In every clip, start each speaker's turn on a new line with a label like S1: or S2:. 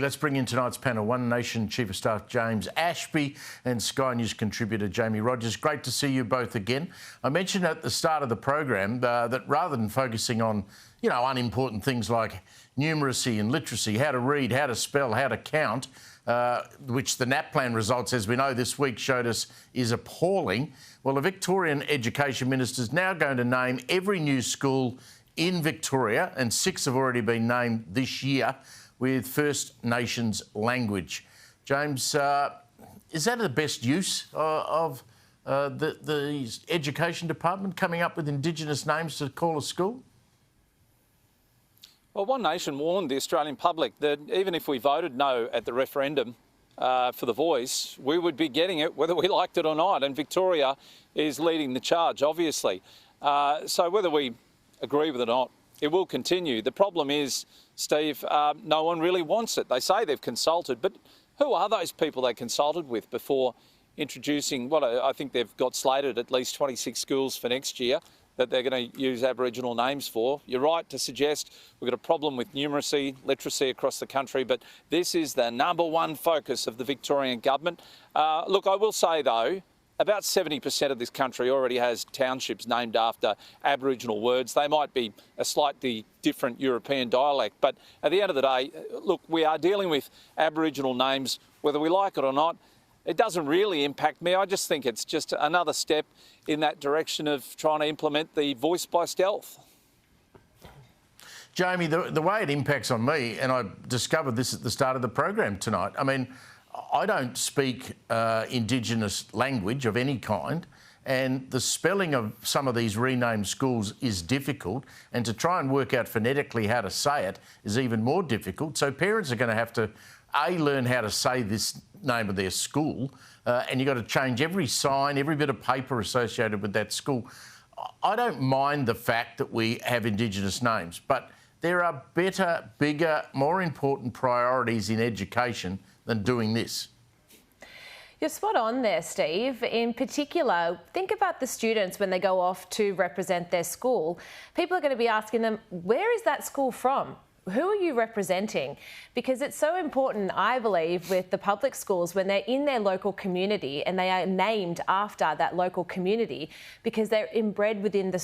S1: Let's bring in tonight's panel, One Nation Chief of Staff James Ashby and Sky News contributor Jamie Rogers. Great to see you both again. I mentioned at the start of the program that rather than focusing on, unimportant things like numeracy and literacy, how to read, how to spell, how to count, which the NAPLAN results, as we know this week, showed us is appalling. Well, the Victorian Education Minister is now going to name every new school in Victoria, and 6 have already been named this year, with First Nations language. James, is that the best use of the Education Department, coming up with Indigenous names to call a school?
S2: Well, One Nation warned the Australian public that even if we voted no at the referendum for the voice, we would be getting it whether we liked it or not, and Victoria is leading the charge, obviously. So whether we agree with it or not, it will continue. The problem is, Steve, no one really wants it. They say they've consulted, but who are those people they consulted with before introducing, I think they've got slated at least 26 schools for next year that they're going to use Aboriginal names for. You're right to suggest we've got a problem with numeracy, literacy across the country, but this is the number one focus of the Victorian government. Look, I will say, though, about 70% of this country already has townships named after Aboriginal words. They might be a slightly different European dialect, but at the end of the day, look, we are dealing with Aboriginal names, whether we like it or not. It doesn't really impact me. I just think it's just another step in that direction of trying to implement the voice by stealth.
S1: Jamie, the way it impacts on me, and I discovered this at the start of the program tonight, I don't speak Indigenous language of any kind, and the spelling of some of these renamed schools is difficult, and to try and work out phonetically how to say it is even more difficult. So parents are going to have to, learn how to say this name of their school, and you've got to change every sign, every bit of paper associated with that school. I don't mind the fact that we have Indigenous names, but there are better, bigger, more important priorities in education than doing this.
S3: You're spot on there, Steve. In particular, think about the students when they go off to represent their school. People are going to be asking them, where is that school from? Who are you representing? Because it's so important, I believe, with the public schools when they're in their local community and they are named after that local community because they're inbred within the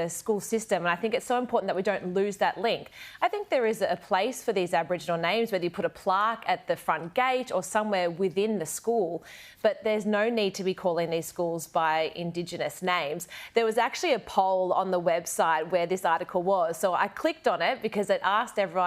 S3: school system. And I think it's so important that we don't lose that link. I think there is a place for these Aboriginal names, whether you put a plaque at the front gate or somewhere within the school, but there's no need to be calling these schools by Indigenous names. There was actually a poll on the website where this article was. So I clicked on it because it asked everyone,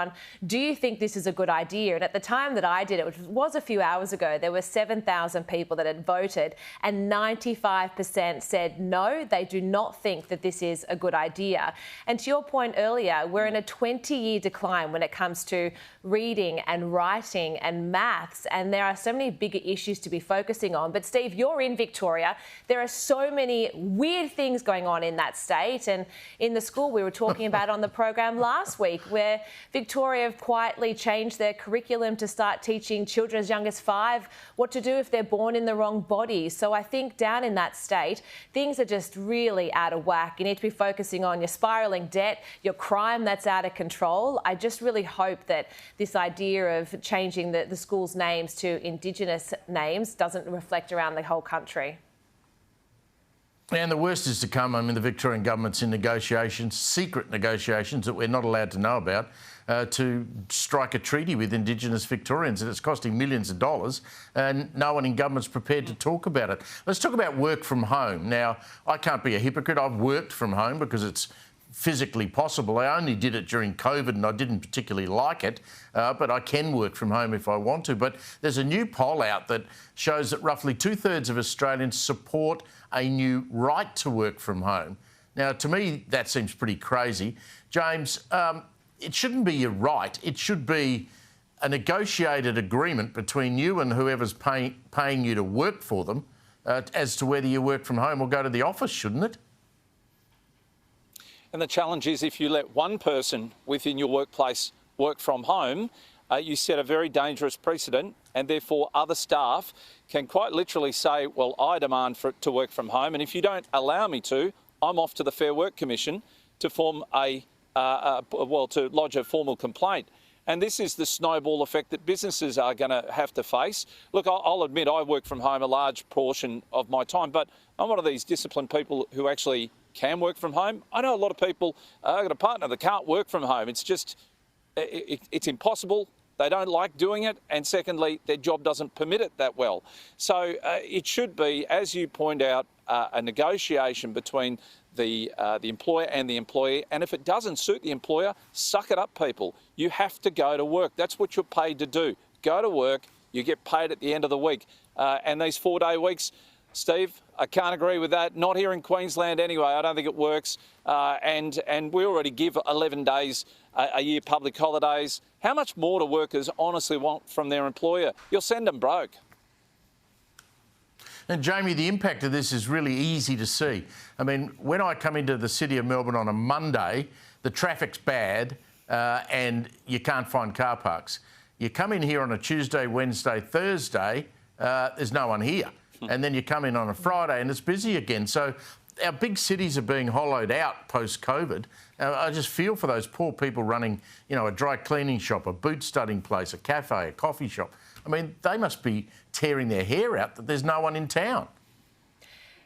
S3: do you think this is a good idea? And at the time that I did it, which was a few hours ago, there were 7,000 people that had voted and 95% said no, they do not think that this is a good idea. And to your point earlier, we're in a 20-year decline when it comes to reading and writing and maths, and there are so many bigger issues to be focusing on. But Steve, you're in Victoria. There are so many weird things going on in that state, and in the school we were talking about on the program last week, where Victoria have quietly changed their curriculum to start teaching children as young as 5 what to do if they're born in the wrong body. So I think down in that state, things are just really out of whack. You need to be focusing on your spiralling debt, your crime that's out of control. I just really hope that this idea of changing the schools' names to Indigenous names doesn't reflect around the whole country.
S1: And the worst is to come. The Victorian government's in negotiations, secret negotiations that we're not allowed to know about, to strike a treaty with Indigenous Victorians, and it's costing millions of dollars, and no one in government's prepared to talk about it. Let's talk about work from home. Now, I can't be a hypocrite. I've worked from home because it's physically possible. I only did it during COVID and I didn't particularly like it, but I can work from home if I want to. But there's a new poll out that shows that roughly 2/3 of Australians support a new right to work from home. Now, to me, that seems pretty crazy. James, it shouldn't be your right. It should be a negotiated agreement between you and whoever's paying you to work for them as to whether you work from home or go to the office, shouldn't it?
S2: And the challenge is if you let one person within your workplace work from home, you set a very dangerous precedent, and therefore other staff can quite literally say, well, I demand for it to work from home, and if you don't allow me to, I'm off to the Fair Work Commission to form to lodge a formal complaint. And this is the snowball effect that businesses are going to have to face. Look, I'll admit I work from home a large portion of my time, but I'm one of these disciplined people who actually can work from home. I know a lot of people, I've got a partner that can't work from home. It's just, it's impossible. They don't like doing it. And secondly, their job doesn't permit it that well. So it should be, as you point out, a negotiation between the employer and the employee. And if it doesn't suit the employer, suck it up, people. You have to go to work. That's what you're paid to do. Go to work. You get paid at the end of the week. And these 4-day weeks, Steve, I can't agree with that. Not here in Queensland anyway. I don't think it works. And we already give 11 days a year public holidays. How much more do workers honestly want from their employer? You'll send them broke.
S1: And Jamie, the impact of this is really easy to see. I mean, when I come into the city of Melbourne on a Monday, the traffic's bad and you can't find car parks. You come in here on a Tuesday, Wednesday, Thursday, there's no one here. And then you come in on a Friday and it's busy again. So our big cities are being hollowed out post-COVID. I just feel for those poor people running, you know, a dry cleaning shop, a boot studding place, a cafe, a coffee shop. I mean, they must be tearing their hair out that there's no one in town.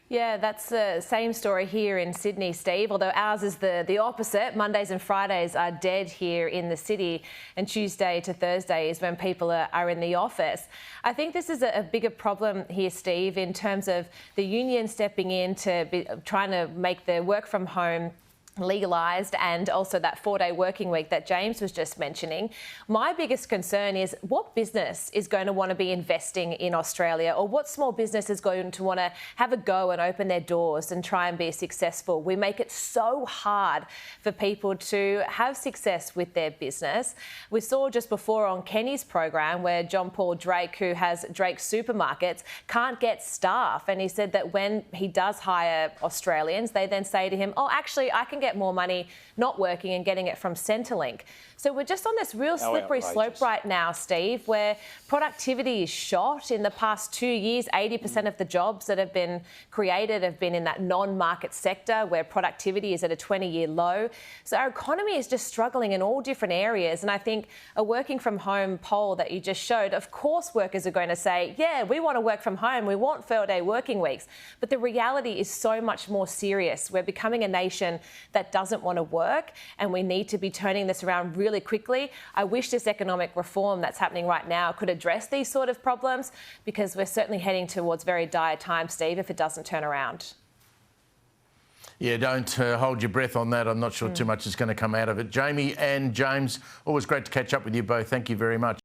S3: Yeah, that's the same story here in Sydney, Steve, although ours is the opposite. Mondays and Fridays are dead here in the city, and Tuesday to Thursday is when people are in the office. I think this is a bigger problem here, Steve, in terms of the union stepping in to trying to make the work from home legalised, and also that 4-day working week that James was just mentioning. My biggest concern is what business is going to want to be investing in Australia, or what small business is going to want to have a go and open their doors and try and be successful. We make it so hard for people to have success with their business. We saw just before on Kenny's program where John Paul Drake, who has Drake's Supermarkets, can't get staff, and he said that when he does hire Australians, they then say to him, oh, actually, I can get more money not working and getting it from Centrelink. So we're just on this real slippery slope right now, Steve, where productivity is shot. In the past 2 years, 80% of the jobs that have been created have been in that non-market sector where productivity is at a 20-year low. So our economy is just struggling in all different areas. And I think a working from home poll that you just showed, of course workers are going to say, yeah, we want to work from home, we want 4-day working weeks. But the reality is so much more serious. We're becoming a nation that doesn't want to work, and we need to be turning this around really quickly. I wish this economic reform that's happening right now could address these sort of problems, because we're certainly heading towards very dire times, Steve, if it doesn't turn around.
S1: Yeah, don't hold your breath on that. I'm not sure too much is going to come out of it. Jamie and James, always great to catch up with you both. Thank you very much.